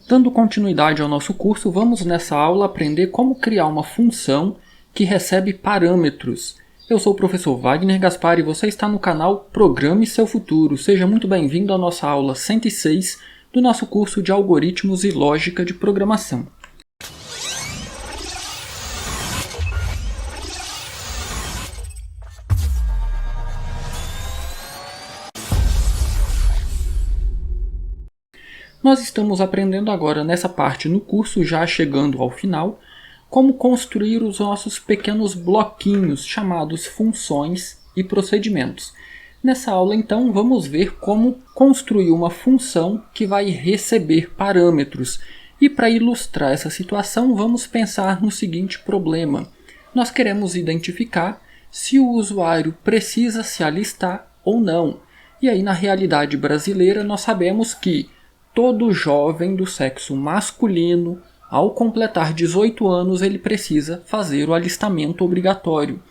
Dando continuidade ao nosso curso, vamos nessa aula aprender como criar uma função que recebe parâmetros. Eu sou o professor Wagner Gaspar e você está no canal Programe Seu Futuro. Seja muito bem-vindo à nossa aula 106 do nosso curso de Algoritmos e Lógica de Programação. Nós estamos aprendendo agora nessa parte no curso, já chegando ao final, como construir os nossos pequenos bloquinhos chamados funções e procedimentos. Nessa aula, então, vamos ver como construir uma função que vai receber parâmetros. E para ilustrar essa situação, vamos pensar no seguinte problema. Nós queremos identificar se o usuário precisa se alistar ou não. E aí, na realidade brasileira, nós sabemos que todo jovem do sexo masculino, ao completar 18 anos, ele precisa fazer o alistamento obrigatório.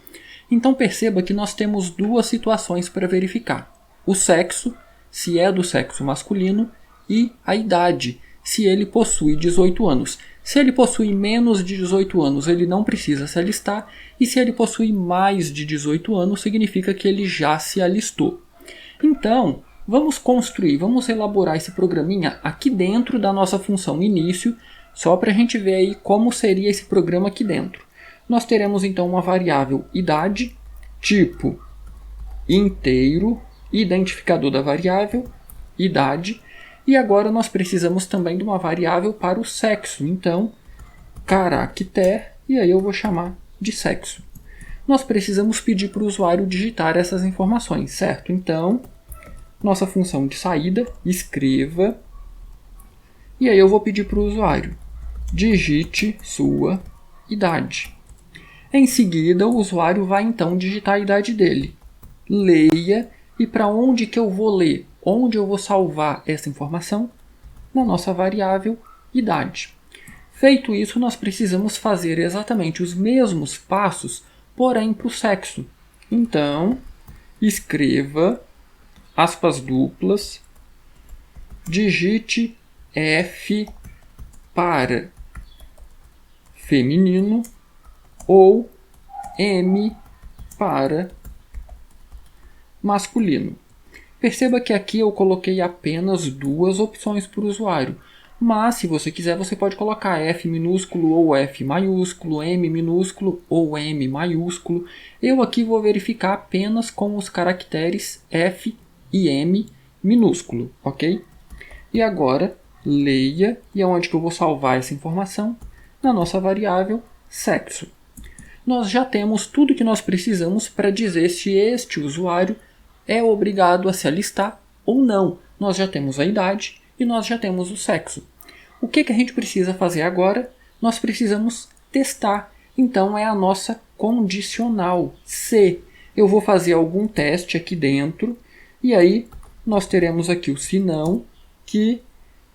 Então perceba que nós temos duas situações para verificar. O sexo, se é do sexo masculino, e a idade, se ele possui 18 anos. Se ele possui menos de 18 anos, ele não precisa se alistar, e se ele possui mais de 18 anos, significa que ele já se alistou. Então, vamos elaborar esse programinha aqui dentro da nossa função início, só para a gente ver aí como seria esse programa aqui dentro. Nós teremos então uma variável idade, tipo inteiro, identificador da variável, idade, e agora nós precisamos também de uma variável para o sexo, então caractere, e aí eu vou chamar de sexo. Nós precisamos pedir para o usuário digitar essas informações, certo? Então, nossa função de saída, escreva, e aí eu vou pedir para o usuário, digite sua idade. Em seguida, o usuário vai então digitar a idade dele. Leia, e para onde que eu vou ler? Onde eu vou salvar essa informação? Na nossa variável idade. Feito isso, nós precisamos fazer exatamente os mesmos passos, porém para o sexo. Então, escreva aspas duplas, digite F para feminino ou M para masculino. Perceba que aqui eu coloquei apenas duas opções para o usuário, mas se você quiser você pode colocar F minúsculo ou F maiúsculo, M minúsculo ou M maiúsculo. Eu aqui vou verificar apenas com os caracteres F e M minúsculo, ok? E agora, leia, e aonde que eu vou salvar essa informação? Na nossa variável sexo. Nós já temos tudo que nós precisamos para dizer se este usuário é obrigado a se alistar ou não. Nós já temos a idade e nós já temos o sexo. O que a gente precisa fazer agora? Nós precisamos testar. Então é a nossa condicional. Se eu vou fazer algum teste aqui dentro, e aí nós teremos aqui o senão, que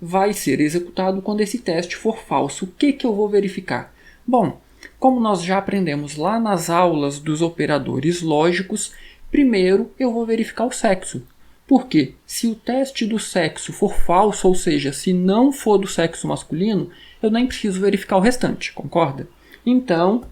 vai ser executado quando esse teste for falso. O que eu vou verificar? Bom, como nós já aprendemos lá nas aulas dos operadores lógicos, primeiro eu vou verificar o sexo. Porque se o teste do sexo for falso, ou seja, se não for do sexo masculino, eu nem preciso verificar o restante, concorda? Então,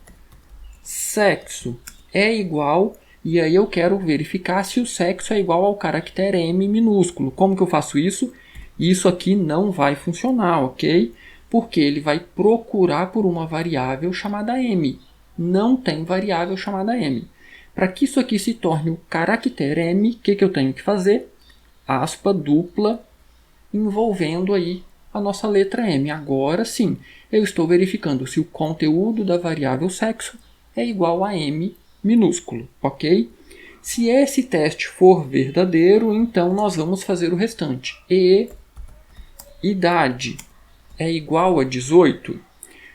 sexo é igual, e aí eu quero verificar se o sexo é igual ao caractere M minúsculo. Como que eu faço isso? Isso aqui não vai funcionar, ok? Porque ele vai procurar por uma variável chamada M. Não tem variável chamada M. Para que isso aqui se torne o caractere M, o que eu tenho que fazer? Aspa dupla, envolvendo aí a nossa letra M. Agora sim, eu estou verificando se o conteúdo da variável sexo é igual a M minúsculo, ok? Se esse teste for verdadeiro, então nós vamos fazer o restante. E idade é igual a 18?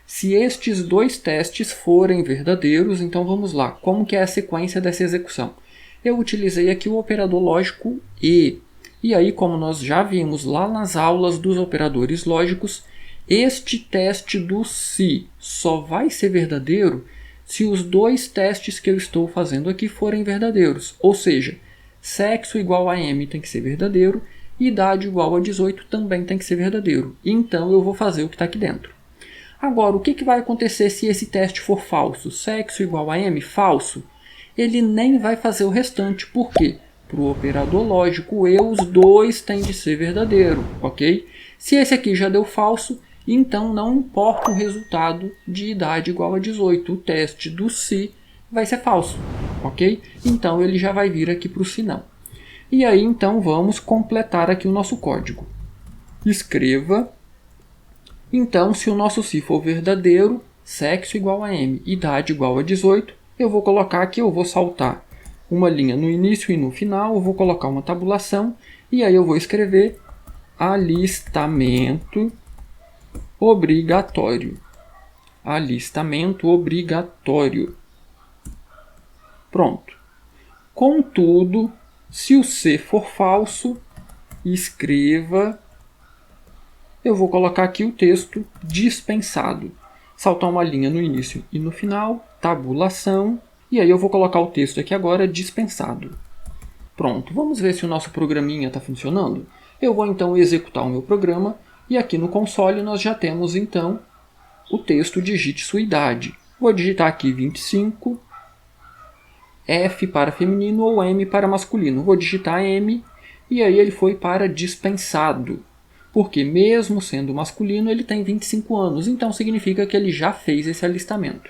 Se estes dois testes forem verdadeiros, então vamos lá. Como que é a sequência dessa execução? Eu utilizei aqui o operador lógico E. E aí, como nós já vimos lá nas aulas dos operadores lógicos, este teste do se só vai ser verdadeiro se os dois testes que eu estou fazendo aqui forem verdadeiros. Ou seja, sexo igual a M tem que ser verdadeiro idade igual a 18 também tem que ser verdadeiro. Então eu vou fazer o que está aqui dentro. Agora, o que vai acontecer se esse teste for falso? Sexo igual a M, falso. Ele nem vai fazer o restante. Por quê? Para o operador lógico E, os dois têm de ser verdadeiro, ok? Se esse aqui já deu falso, então não importa o resultado de idade igual a 18. O teste do se vai ser falso, ok? Então ele já vai vir aqui para o se não. E aí então vamos completar aqui o nosso código. Escreva. Então, se o nosso se for verdadeiro, sexo igual a M, idade igual a 18, eu vou colocar aqui, eu vou saltar uma linha no início e no final, eu vou colocar uma tabulação, e aí eu vou escrever alistamento obrigatório. Alistamento obrigatório. Pronto. Contudo, se o se for falso, escreva. Eu vou colocar aqui o texto dispensado. Saltar uma linha no início e no final, tabulação, e aí eu vou colocar o texto aqui agora dispensado. Pronto, vamos ver se o nosso programinha está funcionando? Eu vou então executar o meu programa, e aqui no console nós já temos então o texto digite sua idade. Vou digitar aqui 25, F para feminino ou M para masculino. Vou digitar M, e aí ele foi para dispensado. Porque mesmo sendo masculino, ele tem 25 anos, então significa que ele já fez esse alistamento.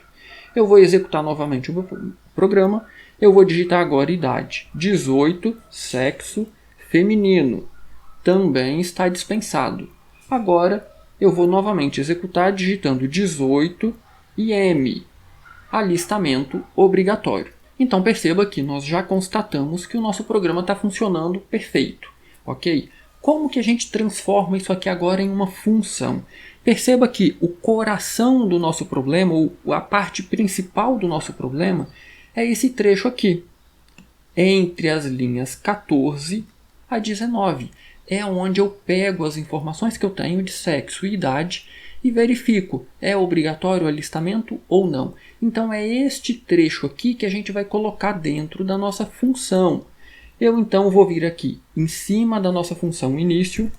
Eu vou executar novamente o meu programa, eu vou digitar agora idade, 18, sexo, feminino, também está dispensado. Agora eu vou novamente executar digitando 18 e M, alistamento obrigatório. Então perceba que nós já constatamos que o nosso programa está funcionando perfeito, ok? Como que a gente transforma isso aqui agora em uma função? Perceba que o coração do nosso problema, ou a parte principal do nosso problema, é esse trecho aqui. Entre as linhas 14 a 19. É onde eu pego as informações que eu tenho de sexo e idade e verifico, é obrigatório o alistamento ou não. Então é este trecho aqui que a gente vai colocar dentro da nossa função. Eu então vou vir aqui em cima da nossa função início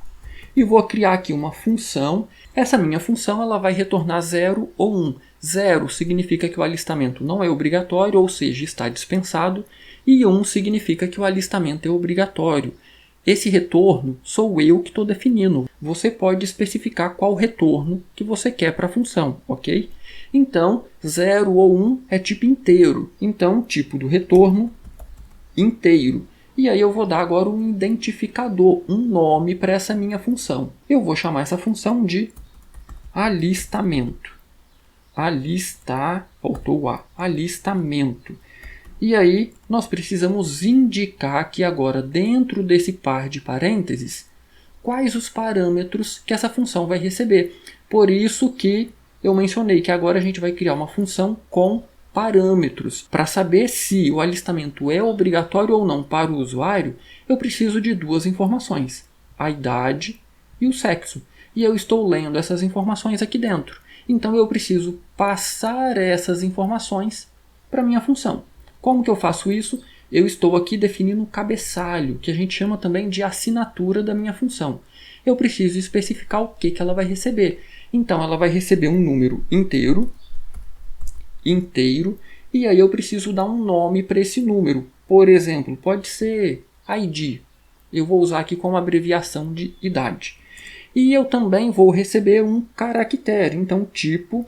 e vou criar aqui uma função. Essa minha função ela vai retornar 0 ou 1. 0 significa que o alistamento não é obrigatório, ou seja, está dispensado. E 1 significa que o alistamento é obrigatório. Esse retorno sou eu que estou definindo. Você pode especificar qual retorno que você quer para a função, ok? Então, 0 ou 1 é tipo inteiro. Então, tipo do retorno, inteiro. E aí eu vou dar agora um identificador, um nome para essa minha função. Eu vou chamar essa função de alistamento. Faltou o A. Alistamento. E aí nós precisamos indicar aqui agora, dentro desse par de parênteses, quais os parâmetros que essa função vai receber. Por isso que eu mencionei que agora a gente vai criar uma função com parâmetros. Para saber se o alistamento é obrigatório ou não para o usuário, eu preciso de duas informações, a idade e o sexo. E eu estou lendo essas informações aqui dentro. Então eu preciso passar essas informações para a minha função. Como que eu faço isso? Eu estou aqui definindo o cabeçalho, que a gente chama também de assinatura da minha função. Eu preciso especificar o que ela vai receber. Então ela vai receber um número inteiro, e aí eu preciso dar um nome para esse número. Por exemplo, pode ser ID. Eu vou usar aqui como abreviação de idade. E eu também vou receber um caractere. Então, tipo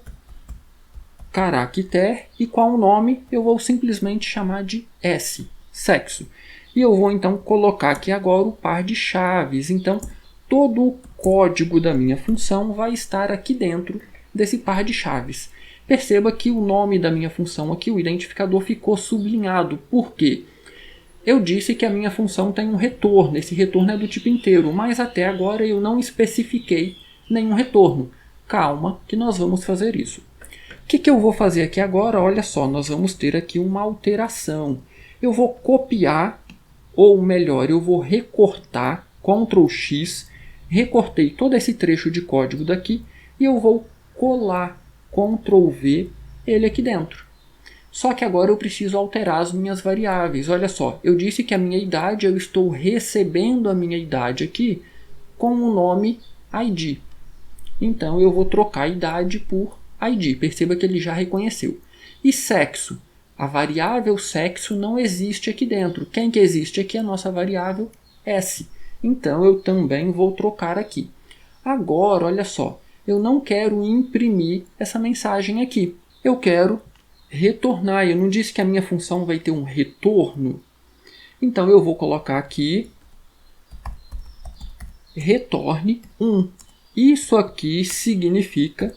caractere, e qual o nome eu vou simplesmente chamar de S, sexo. E eu vou então colocar aqui agora o par de chaves. Então, todo o código da minha função vai estar aqui dentro desse par de chaves. Perceba que o nome da minha função aqui, o identificador, ficou sublinhado. Por quê? Eu disse que a minha função tem um retorno. Esse retorno é do tipo inteiro, mas até agora eu não especifiquei nenhum retorno. Calma, que nós vamos fazer isso. O que eu vou fazer aqui agora? Olha só, nós vamos ter aqui uma alteração. Eu vou copiar, ou melhor, eu vou recortar, Ctrl X, recortei todo esse trecho de código daqui, e eu vou colar, Ctrl V, ele aqui dentro. Só que agora eu preciso alterar as minhas variáveis. Olha só, eu disse que a minha idade, eu estou recebendo a minha idade aqui com o nome ID. Então eu vou trocar a idade por ID. Perceba que ele já reconheceu. E sexo? A variável sexo não existe aqui dentro. Quem que existe aqui é a nossa variável S. Então eu também vou trocar aqui. Agora, olha só, eu não quero imprimir essa mensagem aqui. Eu quero retornar. Eu não disse que a minha função vai ter um retorno? Então eu vou colocar aqui retorne 1. Isso aqui significa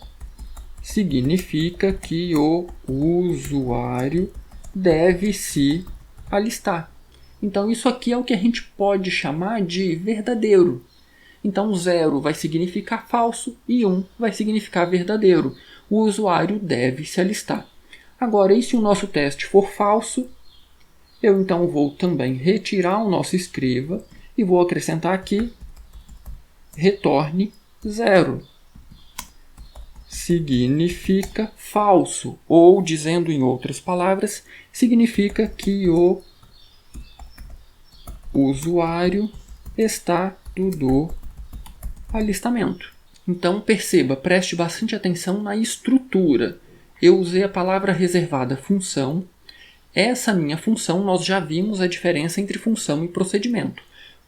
que o usuário deve se alistar. Então isso aqui é o que a gente pode chamar de verdadeiro. Então 0 vai significar falso e 1 vai significar verdadeiro. O usuário deve se alistar. Agora, e se o nosso teste for falso? Eu então vou também retirar o nosso escreva e vou acrescentar aqui retorne 0. Significa falso, ou, dizendo em outras palavras, significa que o usuário está do alistamento. Então perceba, preste bastante atenção na estrutura. Eu usei a palavra reservada função. Essa minha função, nós já vimos a diferença entre função e procedimento.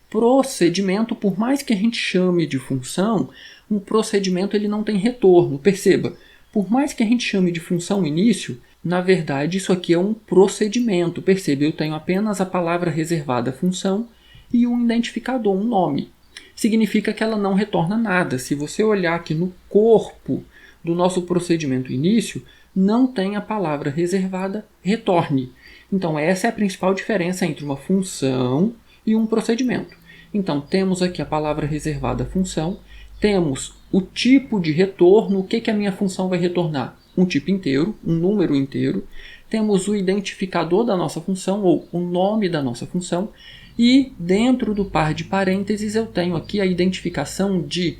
Procedimento, por mais que a gente chame de função, um procedimento ele não tem retorno. Perceba, por mais que a gente chame de função início, na verdade isso aqui é um procedimento. Perceba, eu tenho apenas a palavra reservada função e um identificador, um nome. Significa que ela não retorna nada. Se você olhar aqui no corpo do nosso procedimento início, não tem a palavra reservada retorne. Então essa é a principal diferença entre uma função e um procedimento. Então temos aqui a palavra reservada função, temos o tipo de retorno, o que a minha função vai retornar? Um tipo inteiro, um número inteiro. Temos o identificador da nossa função, ou o nome da nossa função. E dentro do par de parênteses eu tenho aqui a identificação de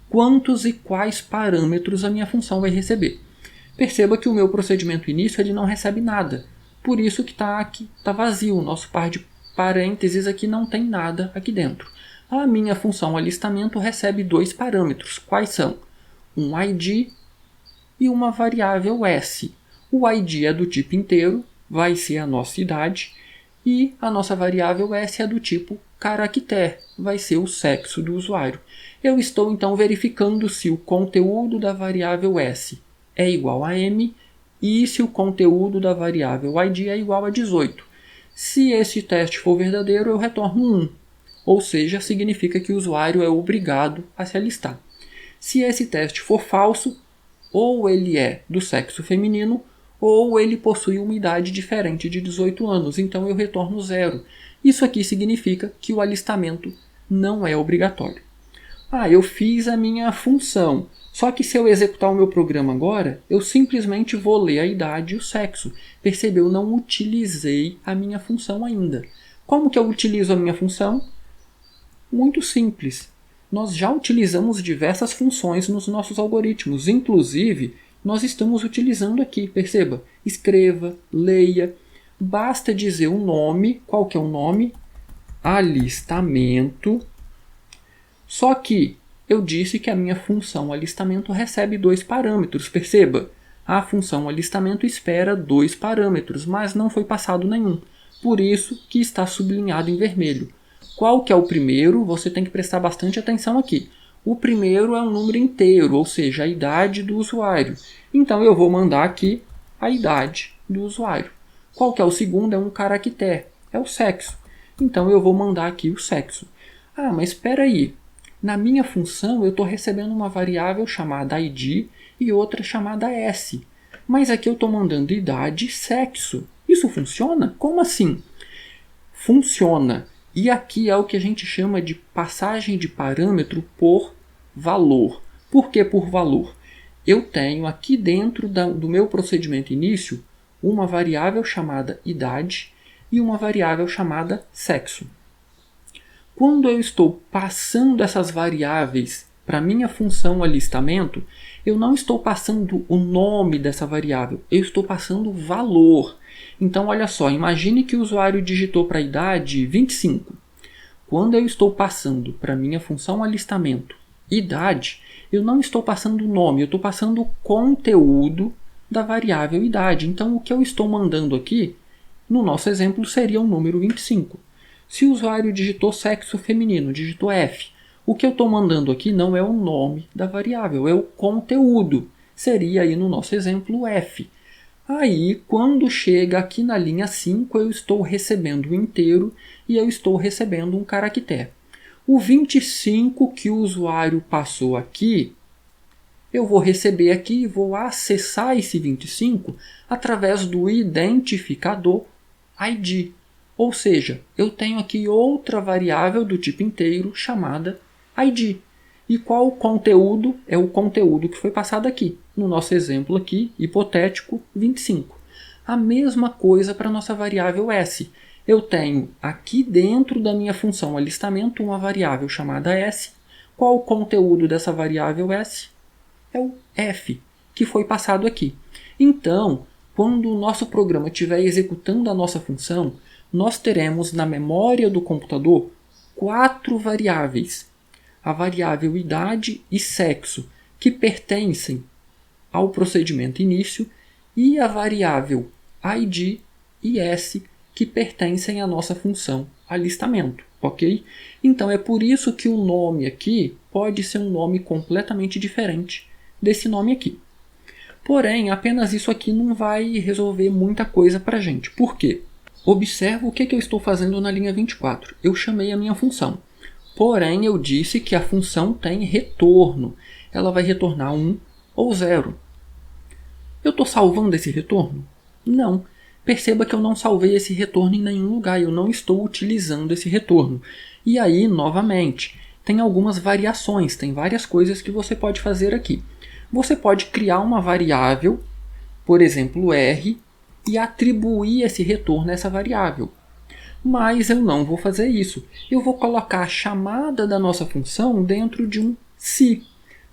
quantos e quais parâmetros a minha função vai receber. Perceba que o meu procedimento início ele não recebe nada. Por isso que está vazio. O nosso par de parênteses aqui não tem nada aqui dentro. A minha função alistamento recebe 2 parâmetros. Quais são? Um ID e uma variável S. O ID é do tipo inteiro, vai ser a nossa idade. E a nossa variável S é do tipo caractere, vai ser o sexo do usuário. Eu estou então verificando se o conteúdo da variável S é igual a M e se o conteúdo da variável ID é igual a 18. Se esse teste for verdadeiro, eu retorno 1. Ou seja, significa que o usuário é obrigado a se alistar. Se esse teste for falso, ou ele é do sexo feminino, ou ele possui uma idade diferente de 18 anos, então eu retorno 0. Isso aqui significa que o alistamento não é obrigatório. Eu fiz a minha função, só que se eu executar o meu programa agora, eu simplesmente vou ler a idade e o sexo. Percebeu? Eu não utilizei a minha função ainda. Como que eu utilizo a minha função? Muito simples. Nós já utilizamos diversas funções nos nossos algoritmos, inclusive nós estamos utilizando aqui, perceba, escreva, leia, basta dizer o nome, qual que é o nome? Alistamento. Só que eu disse que a minha função alistamento recebe 2 parâmetros, perceba, a função alistamento espera 2 parâmetros, mas não foi passado nenhum, por isso que está sublinhado em vermelho. Qual que é o primeiro? Você tem que prestar bastante atenção aqui. O primeiro é um número inteiro, ou seja, a idade do usuário. Então eu vou mandar aqui a idade do usuário. Qual que é o segundo? É um caractere, é o sexo. Então eu vou mandar aqui o sexo. Mas espera aí. Na minha função eu estou recebendo uma variável chamada ID e outra chamada S. Mas aqui eu estou mandando idade e sexo. Isso funciona? Como assim? Funciona. E aqui é o que a gente chama de passagem de parâmetro por valor. Por que por valor? Eu tenho aqui dentro do meu procedimento início uma variável chamada idade e uma variável chamada sexo. Quando eu estou passando essas variáveis para minha função alistamento, eu não estou passando o nome dessa variável, eu estou passando o valor. Então, olha só, imagine que o usuário digitou para a idade 25. Quando eu estou passando para minha função alistamento idade, eu não estou passando o nome, eu estou passando o conteúdo da variável idade. Então, o que eu estou mandando aqui, no nosso exemplo, seria o número 25. Se o usuário digitou sexo feminino, digitou F, o que eu estou mandando aqui não é o nome da variável, é o conteúdo. Seria aí no nosso exemplo F. Aí, quando chega aqui na linha 5, eu estou recebendo o inteiro e eu estou recebendo um caractere. O 25 que o usuário passou aqui, eu vou receber aqui e vou acessar esse 25 através do identificador ID. Ou seja, eu tenho aqui outra variável do tipo inteiro chamada ID. E qual o conteúdo? É o conteúdo que foi passado aqui. No nosso exemplo aqui, hipotético, 25. A mesma coisa para a nossa variável S. Eu tenho aqui dentro da minha função alistamento uma variável chamada S. Qual o conteúdo dessa variável S? É o F, que foi passado aqui. Então, quando o nosso programa estiver executando a nossa função, nós teremos na memória do computador 4 variáveis. A variável idade e sexo, que pertencem ao procedimento início, e a variável ID e S, que pertencem à nossa função alistamento, ok? Então é por isso que o nome aqui pode ser um nome completamente diferente desse nome aqui. Porém, apenas isso aqui não vai resolver muita coisa para a gente. Por quê? Observa o que eu estou fazendo na linha 24. Eu chamei a minha função. Porém, eu disse que a função tem retorno. Ela vai retornar 1 ou 0. Eu estou salvando esse retorno? Não. Perceba que eu não salvei esse retorno em nenhum lugar. Eu não estou utilizando esse retorno. E aí, novamente, tem algumas variações. Tem várias coisas que você pode fazer aqui. Você pode criar uma variável, por exemplo, R, e atribuir esse retorno a essa variável. Mas eu não vou fazer isso. Eu vou colocar a chamada da nossa função dentro de um se.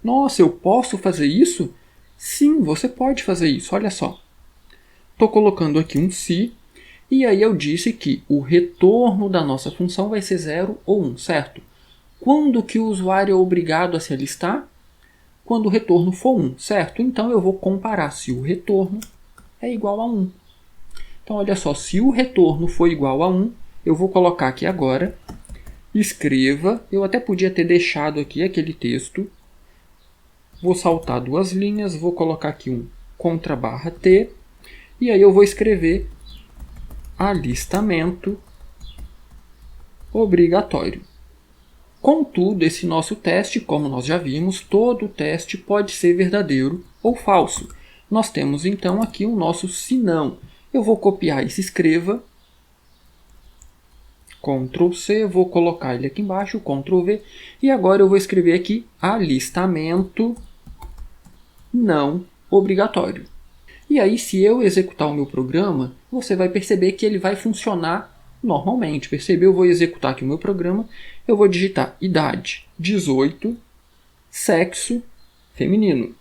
Nossa, eu posso fazer isso? Sim, você pode fazer isso. Olha só. Estou colocando aqui um se, e aí eu disse que o retorno da nossa função vai ser 0 ou 1, certo? Quando que o usuário é obrigado a se alistar? Quando o retorno for 1, certo? Então eu vou comparar se o retorno é igual a 1. Então, olha só, se o retorno for igual a 1, eu vou colocar aqui agora, escreva, eu até podia ter deixado aqui aquele texto, vou saltar 2 linhas, vou colocar aqui um contrabarra T, e aí eu vou escrever alistamento obrigatório. Contudo, esse nosso teste, como nós já vimos, todo teste pode ser verdadeiro ou falso. Nós temos então aqui o nosso se não. Eu vou copiar esse escreva, Ctrl C, vou colocar ele aqui embaixo, Ctrl V, e agora eu vou escrever aqui alistamento não obrigatório. E aí, se eu executar o meu programa, você vai perceber que ele vai funcionar normalmente. Percebeu? Eu vou executar aqui o meu programa, eu vou digitar idade 18, sexo feminino.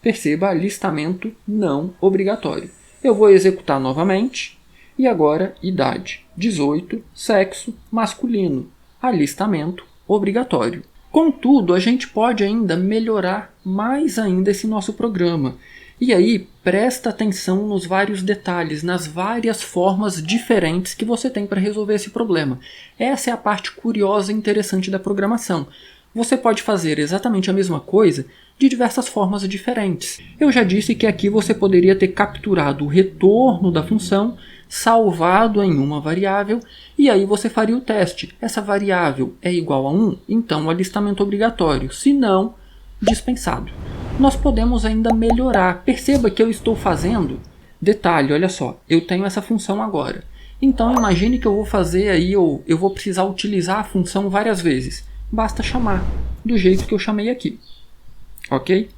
Perceba, alistamento não obrigatório. Eu vou executar novamente, e agora idade 18, sexo masculino, alistamento obrigatório. Contudo, a gente pode ainda melhorar mais ainda esse nosso programa. E aí, presta atenção nos vários detalhes, nas várias formas diferentes que você tem para resolver esse problema. Essa é a parte curiosa e interessante da programação. Você pode fazer exatamente a mesma coisa de diversas formas diferentes. Eu já disse que aqui você poderia ter capturado o retorno da função, salvado em uma variável, e aí você faria o teste. Essa variável é igual a 1, então o alistamento obrigatório. Se não, dispensado. Nós podemos ainda melhorar. Perceba que eu estou fazendo... Detalhe, olha só, eu tenho essa função agora. Então imagine que eu vou fazer aí, eu vou precisar utilizar a função várias vezes. Basta chamar, do jeito que eu chamei aqui. Ok?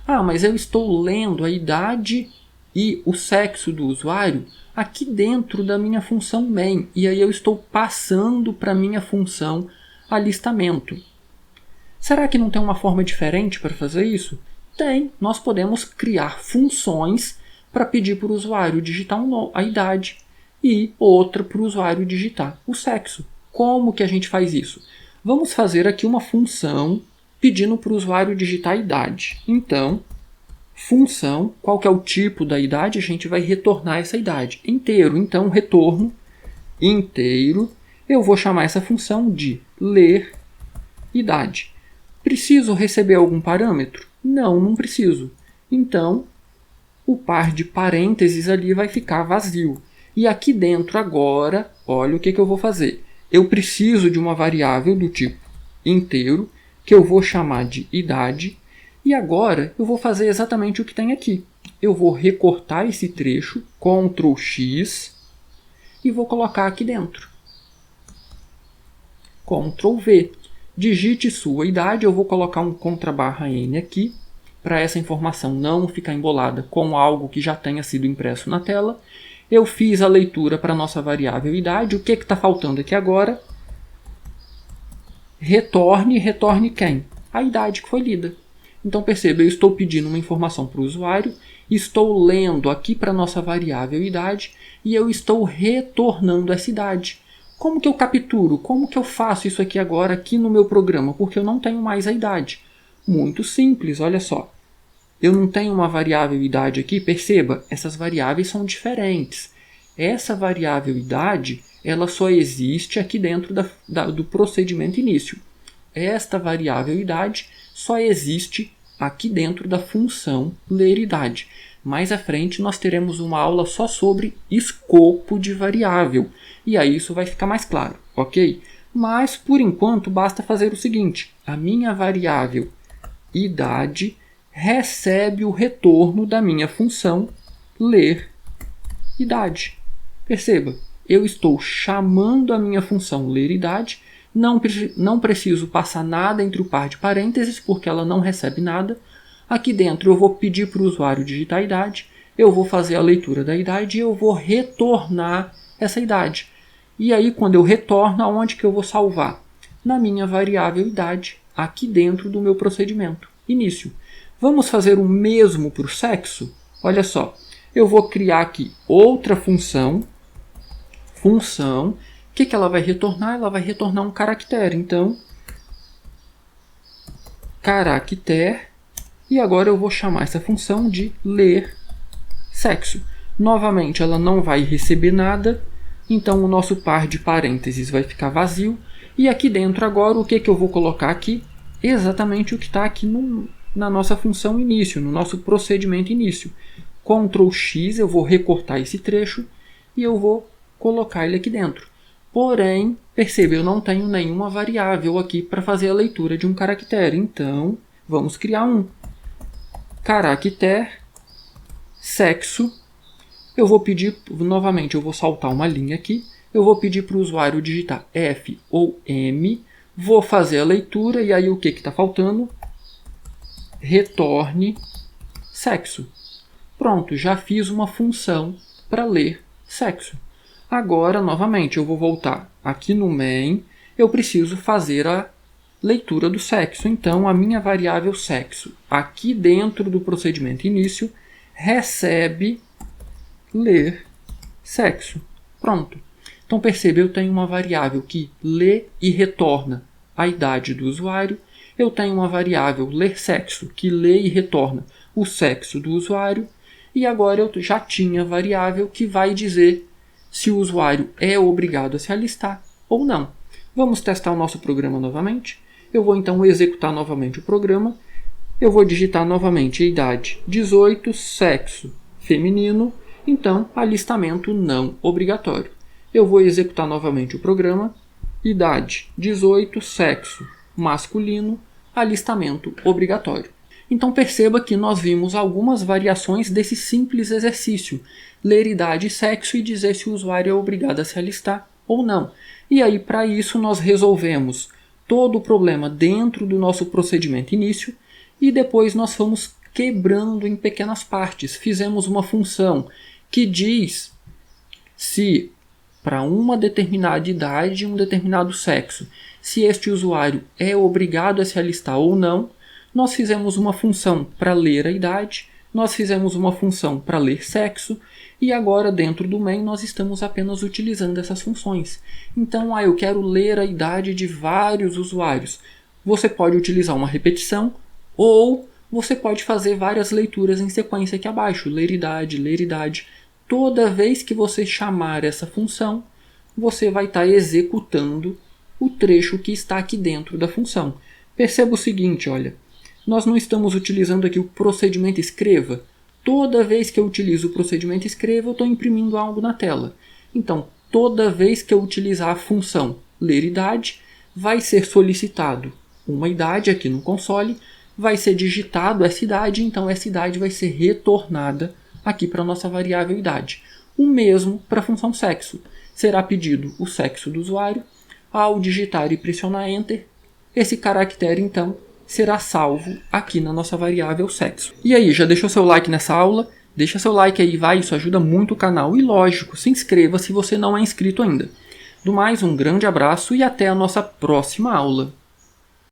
Ah, mas eu estou lendo a idade e o sexo do usuário aqui dentro da minha função main. E aí eu estou passando para a minha função alistamento. Será que não tem uma forma diferente para fazer isso? Tem. Nós podemos criar funções para pedir para o usuário digitar a idade e outra para o usuário digitar o sexo. Como que a gente faz isso? Vamos fazer aqui uma função pedindo para o usuário digitar a idade. Então, função, qual que é o tipo da idade? A gente vai retornar essa idade. Inteiro. Então, retorno inteiro. Eu vou chamar essa função de ler idade. Preciso receber algum parâmetro? Não, não preciso. Então, o par de parênteses ali vai ficar vazio. E aqui dentro agora, olha o que eu vou fazer. Eu preciso de uma variável do tipo inteiro, que eu vou chamar de idade. E agora eu vou fazer exatamente o que tem aqui. Eu vou recortar esse trecho, Ctrl X, e vou colocar aqui dentro. Ctrl V. Digite sua idade, eu vou colocar um _N aqui, para essa informação não ficar embolada com algo que já tenha sido impresso na tela. Eu fiz a leitura para a nossa variável idade. O que está faltando aqui agora? Retorne quem? A idade que foi lida. Então perceba, eu estou pedindo uma informação para o usuário, estou lendo aqui para a nossa variável idade e eu estou retornando essa idade. Como que eu capturo? Como que eu faço isso aqui agora aqui no meu programa? Porque eu não tenho mais a idade. Muito simples, olha só. Eu não tenho uma variável idade aqui, perceba, essas variáveis são diferentes. Essa variável idade, ela só existe aqui dentro do procedimento início. Esta variável idade só existe aqui dentro da função ler idade. Mais à frente nós teremos uma aula só sobre escopo de variável. E aí isso vai ficar mais claro, ok? Mas por enquanto basta fazer o seguinte. A minha variável idade recebe o retorno da minha função ler idade. Perceba, eu estou chamando a minha função ler idade, não preciso passar nada entre o par de parênteses, porque ela não recebe nada. Aqui dentro eu vou pedir para o usuário digitar a idade, eu vou fazer a leitura da idade e eu vou retornar essa idade. E aí quando eu retorno, aonde que eu vou salvar? Na minha variável idade, aqui dentro do meu procedimento início. Vamos fazer o mesmo para o sexo? Olha só, eu vou criar aqui outra função. O que ela vai retornar? Ela vai retornar um caractere. Então, caractere. E agora eu vou chamar essa função de ler sexo. Novamente, ela não vai receber nada. Então, o nosso par de parênteses vai ficar vazio. E aqui dentro agora, o que eu vou colocar aqui? Exatamente o que está aqui na nossa função início, no nosso procedimento início. Ctrl X, eu vou recortar esse trecho e eu vou colocar ele aqui dentro. Porém, perceba, eu não tenho nenhuma variável aqui para fazer a leitura de um caractere. Então, vamos criar um caractere sexo. Eu vou pedir, novamente, eu vou saltar uma linha aqui. Eu vou pedir para o usuário digitar F ou M. Vou fazer a leitura e aí o que está faltando? Retorne sexo. Pronto, já fiz uma função para ler sexo. Agora, novamente, eu vou voltar aqui no main. Eu preciso fazer a leitura do sexo. Então, a minha variável sexo, aqui dentro do procedimento início, recebe ler sexo. Pronto. Então, perceba, eu tenho uma variável que lê e retorna a idade do usuário. Eu tenho uma variável ler sexo, que lê e retorna o sexo do usuário. E agora eu já tinha variável que vai dizer se o usuário é obrigado a se alistar ou não. Vamos testar o nosso programa novamente. Eu vou então executar novamente o programa. Eu vou digitar novamente a idade 18, sexo feminino. Então, alistamento não obrigatório. Eu vou executar novamente o programa. Idade 18, sexo masculino, alistamento obrigatório. Então perceba que nós vimos algumas variações desse simples exercício. Ler idade e sexo e dizer se o usuário é obrigado a se alistar ou não. E aí para isso nós resolvemos todo o problema dentro do nosso procedimento início e depois nós fomos quebrando em pequenas partes. Fizemos uma função que diz se para uma determinada idade e um determinado sexo, se este usuário é obrigado a se alistar ou não. Nós fizemos uma função para ler a idade, nós fizemos uma função para ler sexo, e agora dentro do main nós estamos apenas utilizando essas funções. Então, eu quero ler a idade de vários usuários. Você pode utilizar uma repetição, ou você pode fazer várias leituras em sequência aqui abaixo, ler idade, ler idade. Toda vez que você chamar essa função, você vai estar executando o trecho que está aqui dentro da função. Perceba o seguinte, olha, nós não estamos utilizando aqui o procedimento escreva. Toda vez que eu utilizo o procedimento escreva, eu estou imprimindo algo na tela. Então, toda vez que eu utilizar a função ler idade, vai ser solicitado uma idade aqui no console, vai ser digitado essa idade, então essa idade vai ser retornada aqui para a nossa variável idade. O mesmo para a função sexo. Será pedido o sexo do usuário. Ao digitar e pressionar Enter, esse caractere então será salvo aqui na nossa variável sexo. E aí, já deixou seu like nessa aula? Deixa seu like aí, vai, isso ajuda muito o canal. E lógico, se inscreva se você não é inscrito ainda. Do mais, um grande abraço e até a nossa próxima aula.